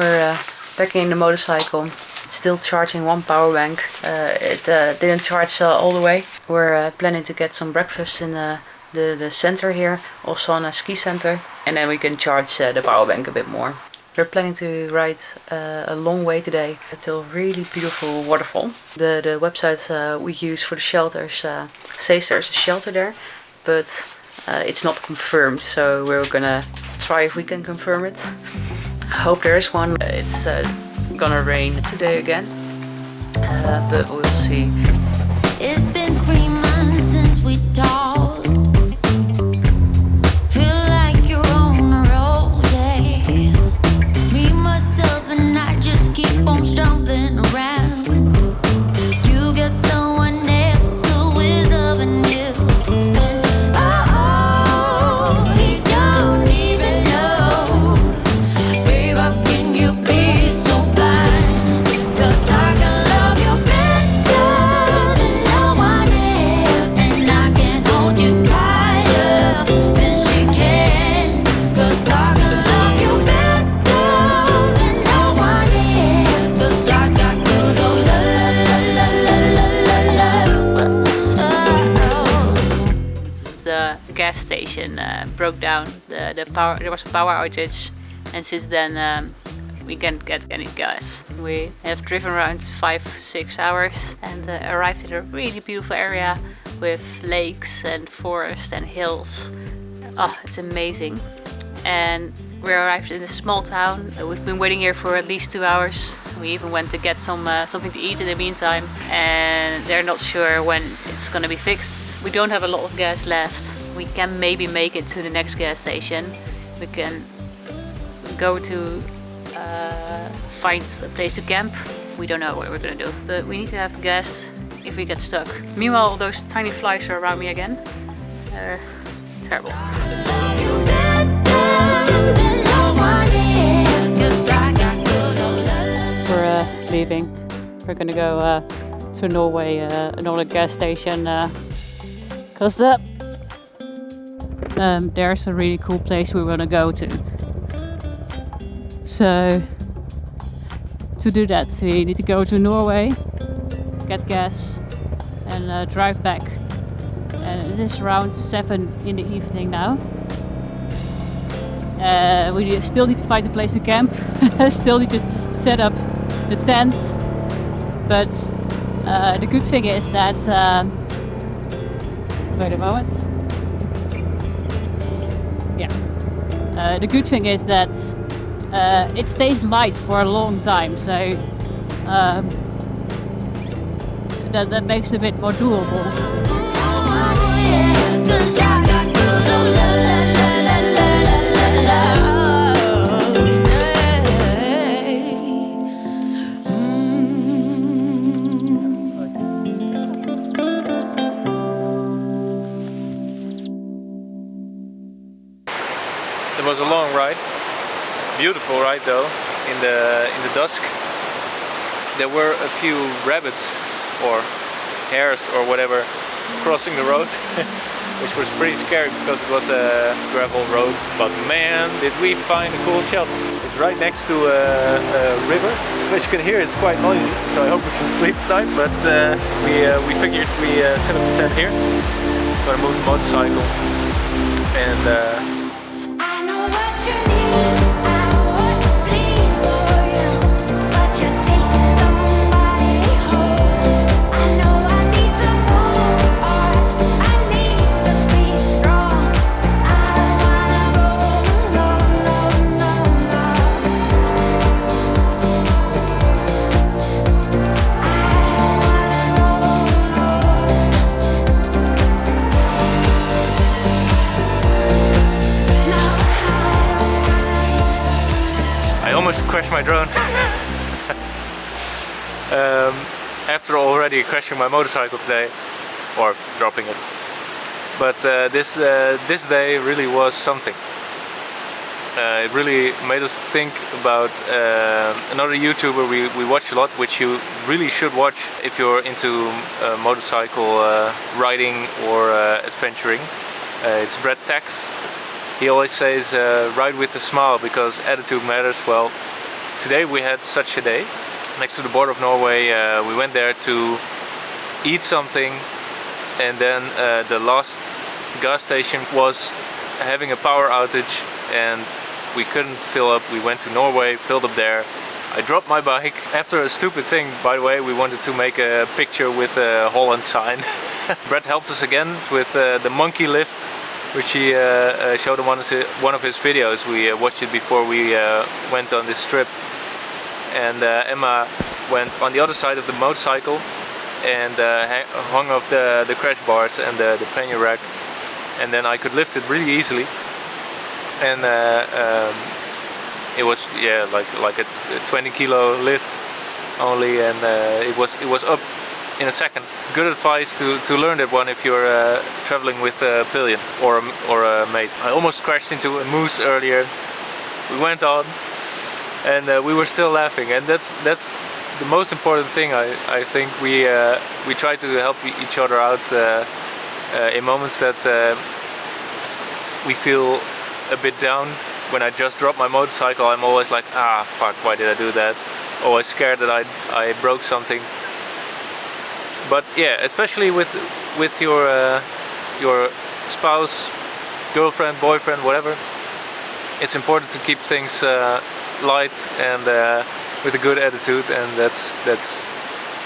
We're packing the motorcycle. It's still charging one power bank. It didn't charge all the way. We're planning to get some breakfast in the center here, also on a ski center, and then we can charge the power bank a bit more. We're planning to ride a long way today to a really beautiful waterfall. The website we use for the shelters says there's a shelter there, but it's not confirmed, so we're gonna try if we can confirm it. I hope there is one. It's gonna rain today again, but we'll see. It's been 3 months since we talked. Feel like you're on a roll, yeah. Me, myself, and I just keep on stumbling around. You got someone else who is loving you. Gas station broke down. There was a power outage, and since then we can't get any gas. We have driven around 5-6 hours and arrived in a really beautiful area with lakes and forest and hills. Oh, it's amazing. And we arrived in a small town. We've been waiting here for at least 2 hours. We even went to get something to eat in the meantime, and they're not sure when it's gonna be fixed. We don't have a lot of gas left. We can maybe make it to the next gas station. We can go to find a place to camp. We don't know what we're gonna do, but we need to have the gas if we get stuck. Meanwhile, those tiny flies are around me again. Terrible. We're leaving. We're gonna go to Norway, another gas station, because there's a really cool place we want to go to. So to do that, we need to go to Norway, get gas, and drive back. And it is around 7 in the evening now. We still need to find a place to camp. Still need to set up the tent. But the good thing is that wait a moment. Yeah. The good thing is that it stays light for a long time, so that makes it a bit more doable. It was a long ride, beautiful ride though, in the dusk. There were a few rabbits or hares or whatever crossing the road, which was pretty scary because it was a gravel road. But man, did we find a cool shelter. It's right next to a river. As you can hear, it's quite noisy, so I hope we can sleep tonight. But we figured we set up the tent here. Gonna move the motorcycle and crash my drone after already crashing my motorcycle today, or dropping it. But this day really was something. It really made us think about another YouTuber we watch a lot, which you really should watch if you're into motorcycle riding or adventuring. It's Brett Tax. He always says ride with a smile because attitude matters. Well, today we had such a day. Next to the border of Norway, we went there to eat something, and then the last gas station was having a power outage and we couldn't fill up. We went to Norway, filled up there. I dropped my bike after a stupid thing, by the way. We wanted to make a picture with a Holland sign. Brett helped us again with the monkey lift, which he showed in one of his videos. We watched it before we went on this trip. And Emma went on the other side of the motorcycle and hung off the crash bars and the pannier rack, and then I could lift it really easily. And it was like a 20 kilo lift only, and it was up in a second. Good advice to learn that one if you're traveling with a pillion or a mate. I almost crashed into a moose earlier. We went on and we were still laughing, and that's the most important thing. I think we try to help each other out in moments that we feel a bit down. When I just drop my motorcycle, I'm always like, ah, fuck, why did I do that? Always scared that I broke something. But yeah, especially with your spouse, girlfriend, boyfriend, whatever, it's important to keep things light and with a good attitude, and that's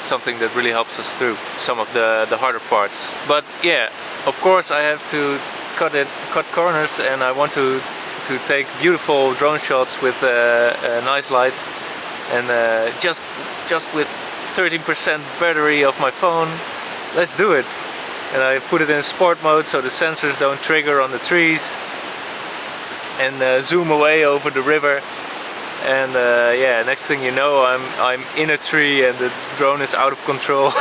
something that really helps us through some of the harder parts. But yeah, of course I have to cut corners, and I want to take beautiful drone shots with a nice light, and just with 13% battery of my phone, let's do it. And I put it in sport mode so the sensors don't trigger on the trees, and zoom away over the river. And yeah, next thing you know, I'm in a tree and the drone is out of control.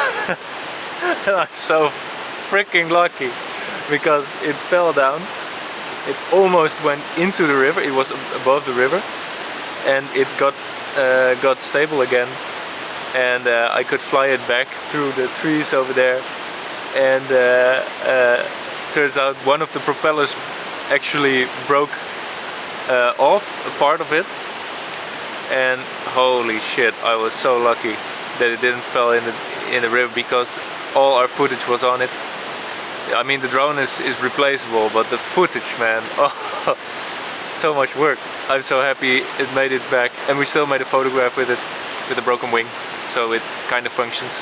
And I'm so freaking lucky because it fell down. It almost went into the river. It was above the river, and it got stable again. And I could fly it back through the trees over there. And turns out one of the propellers actually broke off a part of it. And holy shit, I was so lucky that it didn't fall in the river, because all our footage was on it. I mean, the drone is replaceable, but the footage, man, oh, so much work. I'm so happy it made it back, and we still made a photograph with it, with a broken wing, so it kind of functions.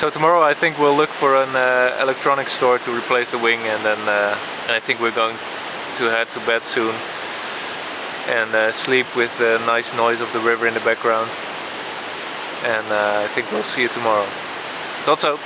So tomorrow I think we'll look for an electronics store to replace the wing, and then I think we're going to head to bed soon and sleep with the nice noise of the river in the background. And I think we'll see you tomorrow. Tot zo!